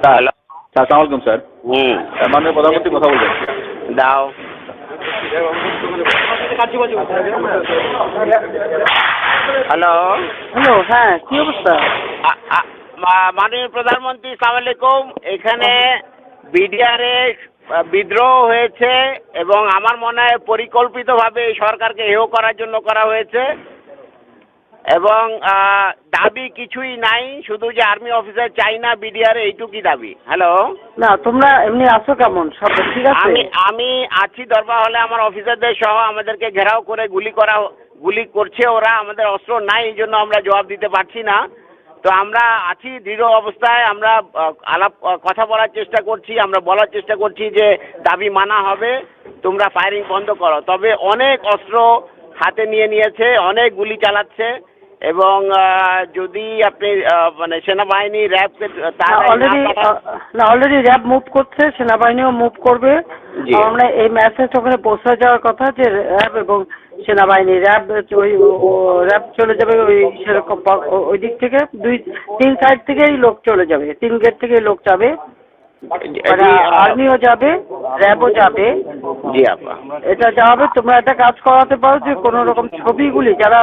Hello, আসসালামু আলাইকুম sir. মাননীয় প্রধানমন্ত্রী কথা বলবেন। দাও। হ্যালো, হ্যালো, হ্যাঁ, কি অবস্থা? মাননীয় প্রধানমন্ত্রী, সালাম আলাইকুম। এখানে বিডিআরে বিদ্রোহ হয়েছে এবং আমার মনে হয় পরিকল্পিতভাবে এই সরকারকে হেয় করার জন্য করা হয়েছে এবং দাবি কিছুই নাই, শুধু যে আর্মি অফিসার চাই না বিডিআর, এইটুকুই দাবি। হ্যালো, না, তোমরা এমনি আছো কেমন? সব ঠিক আছে? আমি আছি দরবার হলে, আমার অফিসারদের সহ আমাদেরকে ঘেরাও করে গুলি করছে ওরা। আমাদের অস্ত্র নাই, এই জন্য আমরা জবাব দিতে পারছি না। তো আমরা আছি দৃঢ় অবস্থায়, আমরা কথা বলার চেষ্টা করছি, আমরা বলার চেষ্টা করছি যে দাবি মানা হবে, তোমরা ফায়ারিং বন্ধ করো। তবে অনেক অস্ত্র হাতে নিয়েছে, অনেক গুলি চালাচ্ছে এবং যদি আপনি মানে সেনাবাহিনী র্যাবকে অলরেডি র্যাব মুভ করছে, সেনাবাহিনীও মুভ করবে। আমরা এই মেসেজ ওখানে পৌঁছে যাওয়ার কথা যে র্যাব এবং সেনাবাহিনী র্যাব চলে যাবে ওই সেরকম ওই দিক থেকে, 2-3 সাইড থেকেই লোক চলে যাবে, 3 গেট থেকেই লোক যাবে, আর্মিও যাবে, র্যাবও যাবে। জি আপা, এটা যা হবে তোমরা একটা কাজ করাতে পারো যে কোনো রকম ছবিগুলি যারা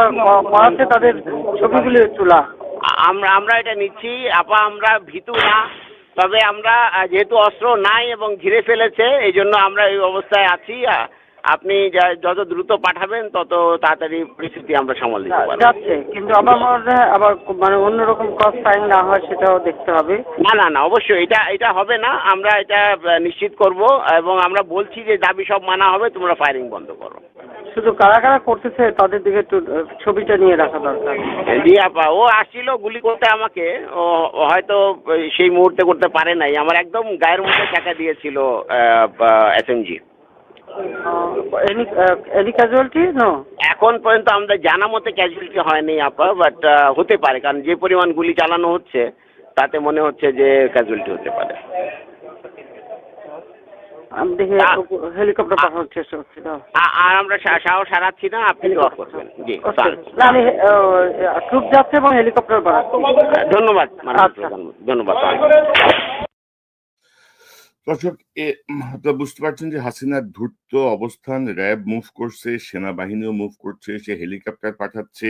করাচ্ছে তাদের ছবিগুলি তোলা। আমরা এটা নিচ্ছি আপা, আমরা ভীতু না। তবে আমরা যেহেতু অস্ত্র নাই এবং ঘিরে ফেলেছে, এই জন্য আমরা এই অবস্থায় আছি। আপনি যত দ্রুত পাঠাবেন তত তাড়াতাড়ি পরিস্থিতি আমরা সামাল দিতে পারবো। যাচ্ছে, কিন্তু আমার মনে হয় আবার মানে অন্যরকম ক্রস ফায়ারিং না হয় সেটাও দেখতে হবে। না অবশ্যই এটা হবে না, আমরা এটা নিশ্চিত করব এবং আমরা বলছি যে দাবি সব মানা হবে, তোমরা ফায়ারিং বন্ধ করো। শুধু কারা কারা করতেছে তাদের দিকে একটু ছবিটা নিয়ে রাখা দরকার। জি আপা, ও আসছিল গুলি করতে আমাকে, ও হয়তো সেই মুহূর্তে করতে পারে নাই। আমার একদম গায়ের মধ্যে টাকা দিয়েছিল এসএমজি। Any casualty no? এখন পর্যন্ত আমাদের জানা মতে ক্যাজুয়ালিটি হয়নি আপা, বাট হতে পারে, কারণ যে পরিমাণ গুলি চালানো হচ্ছে তাতে মনে হচ্ছে যে ক্যাজুয়ালিটি হতে পারে। আমি দেখি হেলিকপ্টার পাঠানোর চেষ্টা করছি। আর আমরা সাহস হারাচ্ছি না, আপনি দোয়া করবেন। জি, আমি ট্রুপ যাচ্ছে এবং হেলিকপ্টার পাঠাচ্ছি। ধন্যবাদ, ধন্যবাদ। দর্শক, আপনারা বুঝতে পারছেন যে হাসিনার ধূর্ত অবস্থান, র্যাব মুভ করছে, সেনাবাহিনীও মুভ করছে, সে হেলিকপ্টার পাঠাচ্ছে